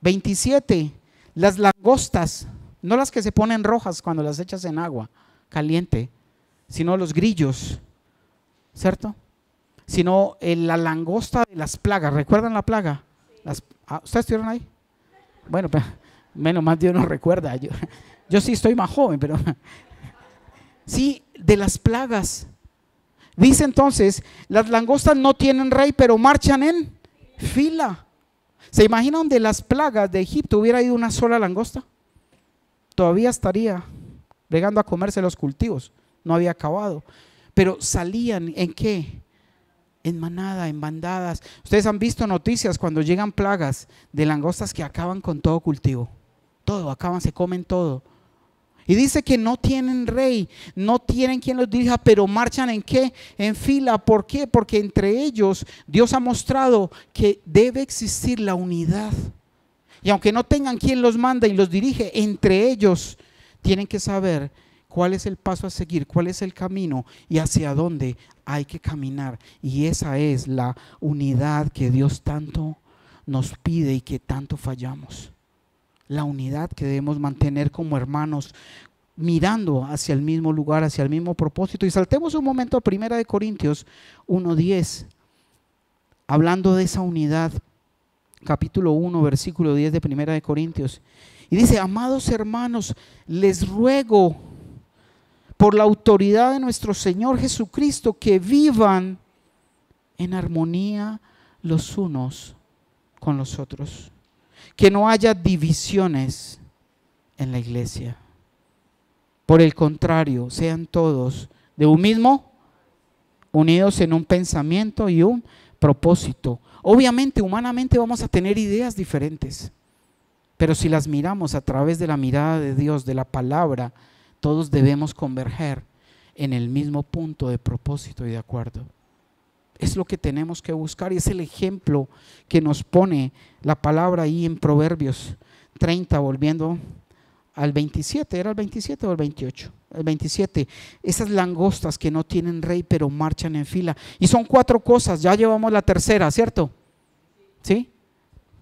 27. Las langostas, no las que se ponen rojas cuando las echas en agua caliente, sino los grillos, ¿cierto? Sino la langosta de las plagas. ¿Recuerdan la plaga? ¿Ustedes estuvieron ahí? Bueno, menos mal Dios nos recuerda. Yo sí estoy más joven, pero sí, de las plagas. Dice entonces, las langostas no tienen rey, pero marchan en fila. ¿Se imagina donde las plagas de Egipto hubiera ido una sola langosta? Todavía estaría llegando a comerse los cultivos, no había acabado. Pero salían ¿en qué? En manada, en bandadas. Ustedes han visto noticias cuando llegan plagas de langostas que acaban con todo cultivo. Todo, acaban, se comen todo. Y dice que no tienen rey, no tienen quien los dirija, pero marchan ¿en qué? En fila. ¿Por qué? Porque entre ellos Dios ha mostrado que debe existir la unidad. Y aunque no tengan quien los manda y los dirige, entre ellos tienen que saber cuál es el paso a seguir, cuál es el camino y hacia dónde hay que caminar. Y esa es la unidad que Dios tanto nos pide y que tanto fallamos. La unidad que debemos mantener como hermanos, mirando hacia el mismo lugar, hacia el mismo propósito. Y saltemos un momento a 1 Corintios 1:10, hablando de esa unidad, capítulo 1, versículo 10 de 1 Corintios. Y dice: amados hermanos, les ruego por la autoridad de nuestro Señor Jesucristo que vivan en armonía los unos con los otros. Que no haya divisiones en la iglesia. Por el contrario, sean todos de un mismo, unidos en un pensamiento y un propósito. Obviamente, humanamente vamos a tener ideas diferentes, pero si las miramos a través de la mirada de Dios, de la palabra, todos debemos converger en el mismo punto de propósito y de acuerdo. Es lo que tenemos que buscar y es el ejemplo que nos pone la palabra ahí en Proverbios 30, volviendo al 27, ¿era el 27 o el 28? El 27, esas langostas que no tienen rey pero marchan en fila. Y son 4 cosas, ya llevamos la tercera, ¿cierto? ¿Sí?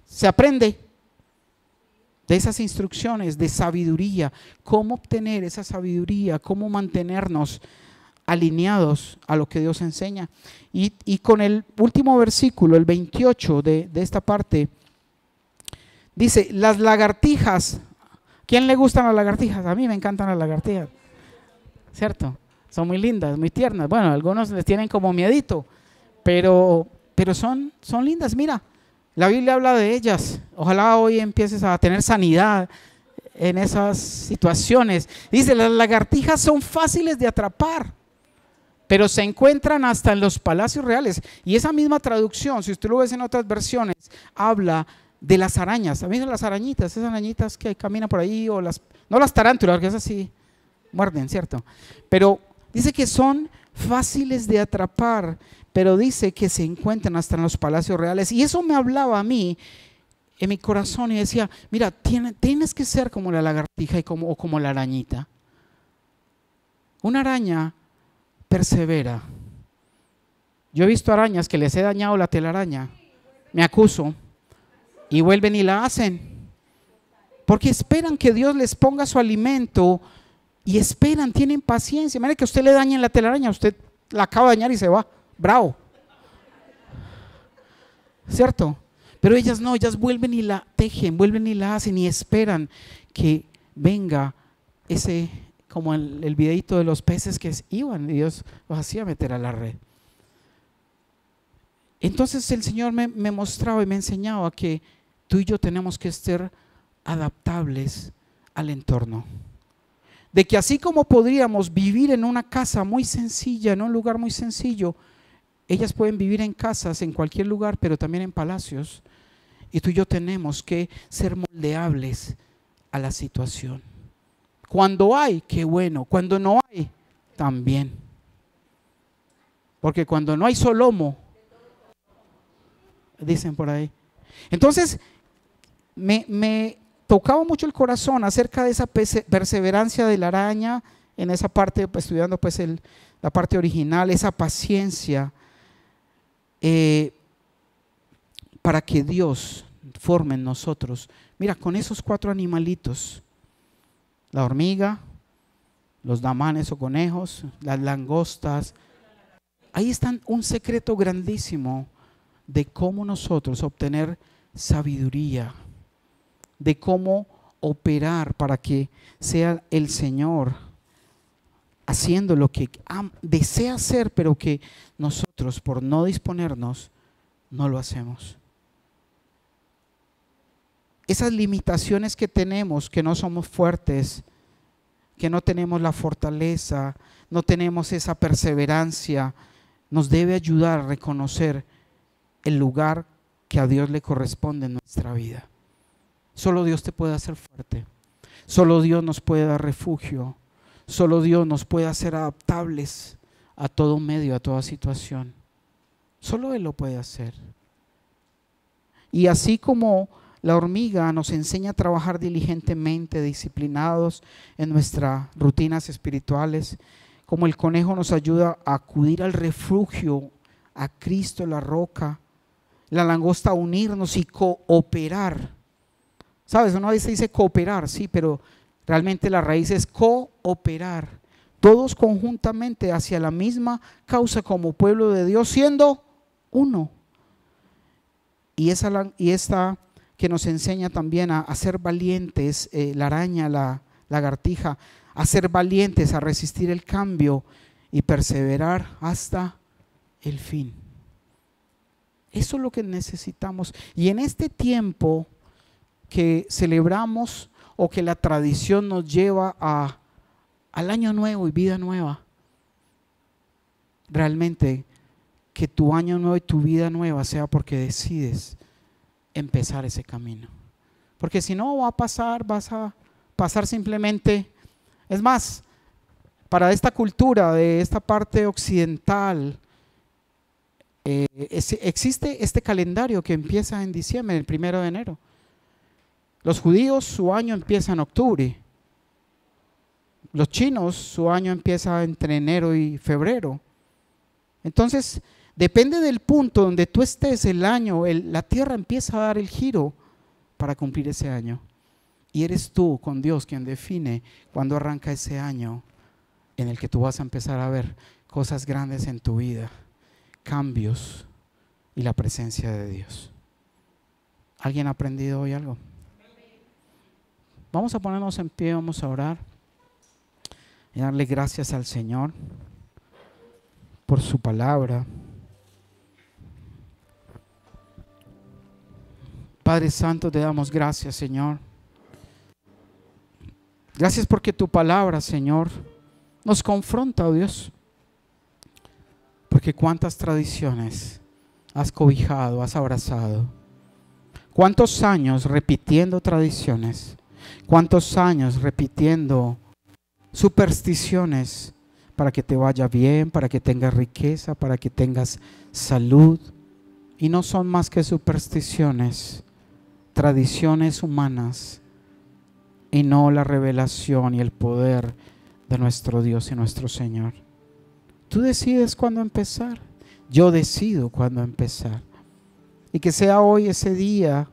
Se aprende de esas instrucciones de sabiduría, cómo obtener esa sabiduría, cómo mantenernos alineados a lo que Dios enseña. Y con el último versículo, el 28 de esta parte, dice: las lagartijas. ¿Quién le gustan las lagartijas? A mí me encantan las lagartijas, ¿cierto? Son muy lindas, muy tiernas. Bueno, algunos les tienen como miedito, pero son lindas. Mira, la Biblia habla de ellas. Ojalá hoy empieces a tener sanidad en esas situaciones. Dice: las lagartijas son fáciles de atrapar, pero se encuentran hasta en los palacios reales. Y esa misma traducción, si usted lo ves en otras versiones, habla de las arañas. A mí las arañitas, esas arañitas que caminan por ahí, o no las tarántulas, que esas sí muerden, ¿cierto? Pero dice que son fáciles de atrapar, pero dice que se encuentran hasta en los palacios reales. Y eso me hablaba a mí en mi corazón y decía: mira, tienes que ser como la lagartija o como la arañita. Una araña persevera. Yo he visto arañas que les he dañado la telaraña, me acuso, y vuelven y la hacen, porque esperan que Dios les ponga su alimento y esperan, tienen paciencia. Mire que usted le dañen la telaraña, usted la acaba de dañar y se va, bravo, ¿cierto? Pero ellas no, ellas vuelven y la tejen, vuelven y la hacen y esperan que venga ese, como el videito de los peces que iban y Dios los hacía meter a la red. Entonces el Señor me mostraba y me enseñaba que tú y yo tenemos que estar adaptables al entorno. De que así como podríamos vivir en una casa muy sencilla, en un lugar muy sencillo, ellas pueden vivir en casas en cualquier lugar, pero también en palacios. Y tú y yo tenemos que ser moldeables a la situación. Cuando hay, qué bueno. Cuando no hay, también. Porque cuando no hay solomo, dicen por ahí. Entonces, me tocaba mucho el corazón acerca de esa perseverancia de la araña en esa parte, estudiando pues la parte original, esa paciencia para que Dios forme en nosotros. Mira, con esos 4 animalitos, la hormiga, los damanes o conejos, las langostas, ahí está un secreto grandísimo de cómo nosotros obtener sabiduría, de cómo operar para que sea el Señor haciendo lo que desea hacer, pero que nosotros por no disponernos no lo hacemos. esas limitaciones que tenemos, que no somos fuertes, que no tenemos la fortaleza, no tenemos esa perseverancia, nos debe ayudar a reconocer el lugar que a Dios le corresponde en nuestra vida. Solo Dios te puede hacer fuerte. Solo Dios nos puede dar refugio. Solo Dios nos puede hacer adaptables a todo medio, a toda situación. Solo Él lo puede hacer. Y así como la hormiga nos enseña a trabajar diligentemente, disciplinados en nuestras rutinas espirituales, como el conejo nos ayuda a acudir al refugio, a Cristo, la roca, la langosta a unirnos y cooperar. ¿Sabes? Uno a veces dice cooperar, sí, pero realmente la raíz es cooperar. Todos conjuntamente hacia la misma causa como pueblo de Dios, siendo uno. Y esta que nos enseña también a ser valientes, la araña, la lagartija, a ser valientes, a resistir el cambio y perseverar hasta el fin. Eso es lo que necesitamos. Y en este tiempo que celebramos o que la tradición nos lleva al año nuevo y vida nueva, realmente que tu año nuevo y tu vida nueva sea porque decides empezar ese camino. Porque si no vas a pasar simplemente. Es más, para esta cultura de esta parte occidental, existe este calendario que empieza en diciembre, el 1 de enero. Los judíos, su año empieza en octubre. Los chinos, su año empieza entre enero y febrero. Entonces, depende del punto donde tú estés, el año, la tierra empieza a dar el giro para cumplir ese año. Y eres tú con Dios quien define cuándo arranca ese año en el que tú vas a empezar a ver cosas grandes en tu vida, cambios y la presencia de Dios. ¿Alguien ha aprendido hoy algo? Vamos a ponernos en pie, vamos a orar y darle gracias al Señor por su palabra. Padre Santo, te damos gracias, Señor. Gracias porque tu palabra, Señor, nos confronta, oh Dios. Porque cuántas tradiciones has cobijado, has abrazado. Cuántos años repitiendo tradiciones. Cuántos años repitiendo supersticiones para que te vaya bien, para que tengas riqueza, para que tengas salud. Y no son más que supersticiones, tradiciones humanas, y no la revelación y el poder de nuestro Dios y nuestro Señor. Tú decides cuándo empezar. Yo decido cuándo empezar. Y que sea hoy ese día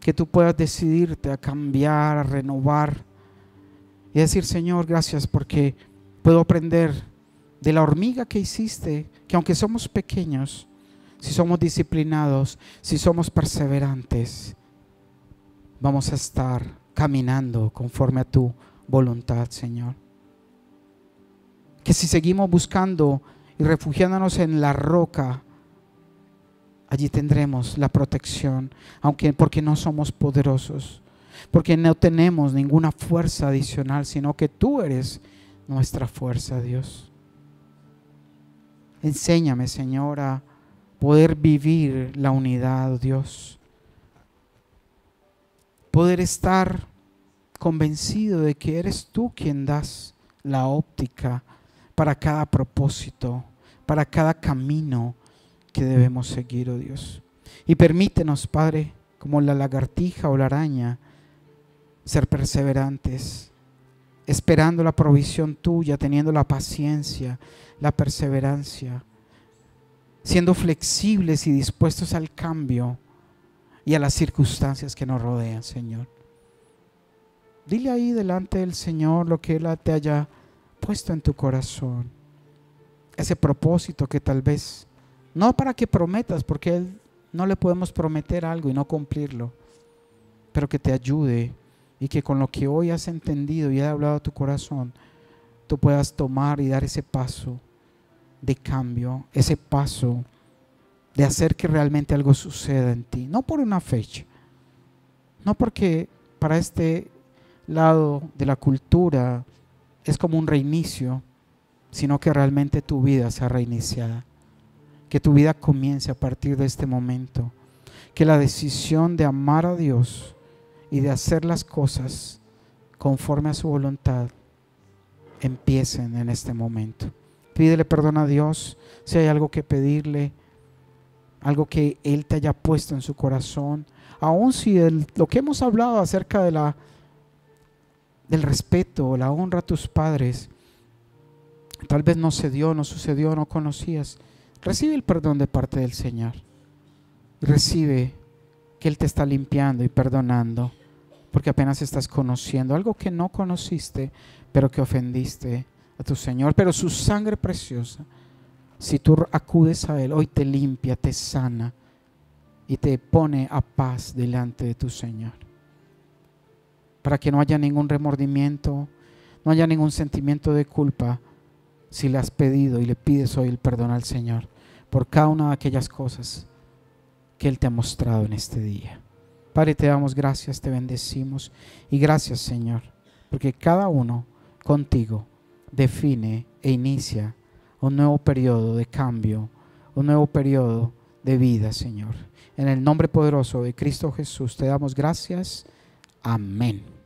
que tú puedas decidirte a cambiar, a renovar y decir: Señor, gracias porque puedo aprender de la hormiga que hiciste, que aunque somos pequeños, si somos disciplinados, si somos perseverantes, vamos a estar caminando conforme a tu voluntad, Señor. Que si seguimos buscando y refugiándonos en la roca, allí tendremos la protección, porque no somos poderosos, porque no tenemos ninguna fuerza adicional, sino que tú eres nuestra fuerza, Dios. Enséñame, Señor, a poder vivir la unidad, Dios. Poder estar convencido de que eres tú quien das la óptica para cada propósito, para cada camino que debemos seguir, oh Dios. Y permítenos, Padre, como la lagartija o la araña, ser perseverantes, esperando la provisión tuya, teniendo la paciencia, la perseverancia, siendo flexibles y dispuestos al cambio y a las circunstancias que nos rodean, Señor. Dile ahí delante del Señor lo que Él te haya puesto en tu corazón. Ese propósito que tal vez, no para que prometas, porque Él no le podemos prometer algo y no cumplirlo, pero que te ayude y que con lo que hoy has entendido y ha hablado a tu corazón, tú puedas tomar y dar ese paso de cambio, ese paso de hacer que realmente algo suceda en ti, no por una fecha, No porque para este lado de la cultura es como un reinicio, sino que realmente tu vida sea reiniciada. Que tu vida comience a partir de este momento. Que la decisión de amar a Dios y de hacer las cosas conforme a su voluntad empiecen en este momento. Pídele perdón a Dios si hay algo que pedirle, algo que Él te haya puesto en su corazón. Aun si lo que hemos hablado acerca de del respeto, la honra a tus padres, tal vez no se dio, no sucedió, no conocías, recibe el perdón de parte del Señor. Y recibe que Él te está limpiando y perdonando, porque apenas estás conociendo algo que no conociste, pero que ofendiste a tu Señor. Pero su sangre preciosa, si tú acudes a Él, hoy te limpia, te sana y te pone a paz delante de tu Señor. Para que no haya ningún remordimiento, no haya ningún sentimiento de culpa, si le has pedido y le pides hoy el perdón al Señor por cada una de aquellas cosas que Él te ha mostrado en este día. Padre, te damos gracias, te bendecimos y gracias, Señor, porque cada uno contigo define e inicia un nuevo periodo de cambio, un nuevo periodo de vida, Señor. En el nombre poderoso de Cristo Jesús te damos gracias. Amén.